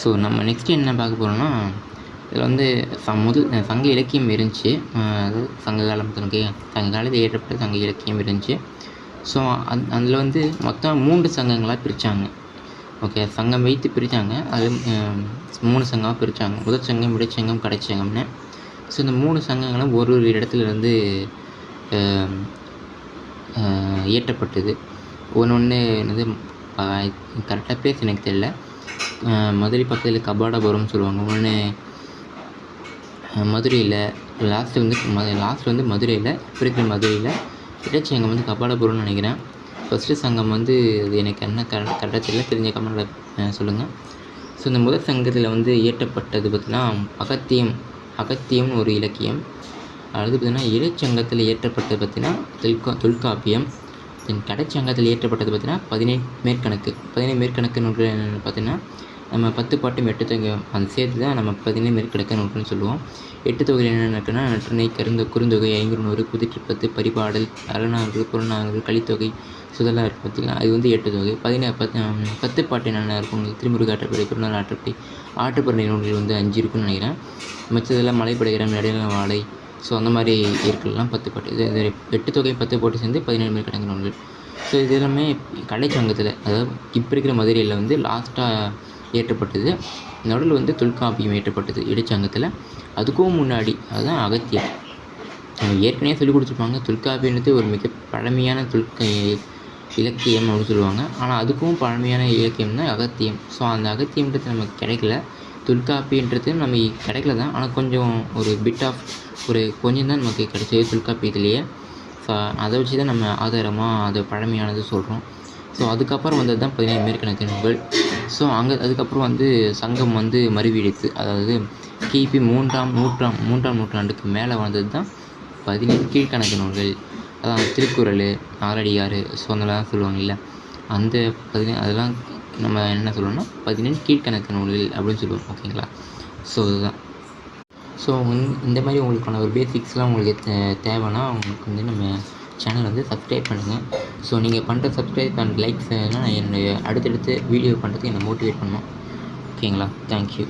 So நம்ம next என்ன பார்க்க போகிறோம்னா, இதில் வந்து சங்க இலக்கியம் இருந்துச்சு. அதாவது சங்க காலத்தில் இயற்றப்பட்ட சங்க இலக்கியம் இருந்துச்சு. ஸோ அதில் வந்து மொத்தம் 3 சங்கங்களாக பிரித்தாங்க. ஓகே, சங்கம் வைத்து பிரித்தாங்க. அது 3 சங்கமாக பிரித்தாங்க. முதற் சங்கம், இடைச்சங்கம், கடைச்சங்கம்னு. ஸோ இந்த 3 சங்கங்களும் ஒரு இடத்துல இருந்து இயற்றப்பட்டது. ஒன்று என்னது கரெக்டாக பேச எனக்கு தெரியல. மதுரை பக்கத்தில் கபாடபுரம்னு சொல்லுவாங்க. ஒன்று மதுரையில் லாஸ்ட் வந்து மதுரையில், இப்போ இருக்கிற மதுரையில். இடைச்சங்கம் வந்து கபாடபுரம்னு நினைக்கிறேன். ஃபஸ்ட்டு சங்கம் வந்து அது எனக்கு என்ன கரெக்டாக தெரியல, தெரிஞ்ச கமெண்ட்டில் சொல்லுங்கள். ஸோ இந்த முதல் சங்கத்தில் வந்து இயற்றப்பட்டது பார்த்திங்கன்னா அகத்தியம்னு ஒரு இலக்கியம். அடுத்து பார்த்திங்கன்னா இடைச்சங்கத்தில் இயற்றப்பட்டது பார்த்திங்கன்னா தொல்காப்பியம். தென் கடைச்சங்கத்தில் இயற்றப்பட்டது பார்த்திங்கன்னா 17 மேற்கணக்கு நூல்கள் பார்த்திங்கன்னா நம்ம 10 பாட்டும் 8 தொகை அது சேர்த்து தான் நம்ம 17 மேற்கணக்கு நூல்கள்னு சொல்லுவோம். 8 தொகையில் என்னென்ன இருக்குன்னா நற்றிணை, குறுந்தொகை, ஐங்குறுநூறு, புதிற்றுப்பத்து, பரிபாடல், அறநானூறு, புறநானூறு, கலித்தொகை, சுதலா இருக்குது பார்த்திங்கன்னா. அது வந்து 8 தொகை. 10 பாட்டு என்னென்ன இருக்கும், திருமுருகாற்றுப்படை, புறநானூற்றுப்படை, ஆற்றுப்படை நூல்கள் வந்து 5 இருக்குன்னு நினைக்கிறேன். மிச்சதெல்லாம் மலைப்படுகிறம், நெடுநில வாழை, ஸோ அந்த மாதிரி இருக்கலாம் 10 பாட்டு. இது 8 தொகை 10 போட்டு சேர்ந்து 17 மேற்கணக்கு நூல்கள். ஸோ இது எல்லாமே கடைச்சங்கத்தில், அதாவது இப்போ இருக்கிற மதுரையில் வந்து லாஸ்ட்டாக இயற்றப்பட்டது. நடுவில் வந்து தொல்காப்பியம் இயற்றப்பட்டது இடைச்சங்கத்தில். அதுக்கும் முன்னாடி அதுதான் அகத்தியம். ஏற்கனவே சொல்லிக் கொடுத்துருப்பாங்க, தொல்காப்பியன்றது ஒரு மிக பழமையான இலக்கியம் அப்படின்னு சொல்லுவாங்க. ஆனால் அதுக்கும் பழமையான இலக்கியம் தான் அகத்தியம். ஸோ அந்த அகத்தியம்ன்றது நமக்கு கிடைக்கல. தொல்காப்பியன்றது நம்ம கிடைக்கல தான், ஆனால் கொஞ்சம் ஒரு கொஞ்சம் தான் நமக்கு கிடைச்சது தொல்காப்பியத்திலேயே. ஸோ அதை வச்சு தான் நம்ம ஆதாரமாக அது பழமையானது சொல்கிறோம். ஸோ அதுக்கப்புறம் வந்தது தான் 17 மேற்கணக்கு நூல்கள். ஸோ அதுக்கப்புறம் வந்து சங்கம் வந்து மறுவீடுத்து, அதாவது கிபி 3ஆம் நூற்றாண்டுக்கு மேலே வந்தது தான் 17 கீழ்கணக்கு நூல்கள். அதான் திருக்குறள், நாலடியார், ஸோ அதெல்லாம் சொல்லுவாங்கல்ல, அந்த அதெல்லாம் நம்ம என்ன சொல்லணும்னா 17 கீழ்கணக்கு நூல்கள் அப்படின்னு சொல்லுவோம். ஓகேங்களா? ஸோ இதுதான். ஸோ இந்த மாதிரி உங்களுக்கான ஒரு பேசிக்ஸ்லாம் உங்களுக்கு தேவைன்னா உங்களுக்கு வந்து நம்ம சேனல் வந்து சப்ஸ்கிரைப் பண்ணுங்கள். ஸோ நீங்கள் பண்ணுற சப்ஸ்கிரைப் அண்ட் லைக்ஸ் என்னுடைய அடுத்தடுத்து வீடியோ பண்ணுறதுக்கு என்னை மோட்டிவேட் பண்ணணும். ஓகேங்களா? தேங்க்யூ.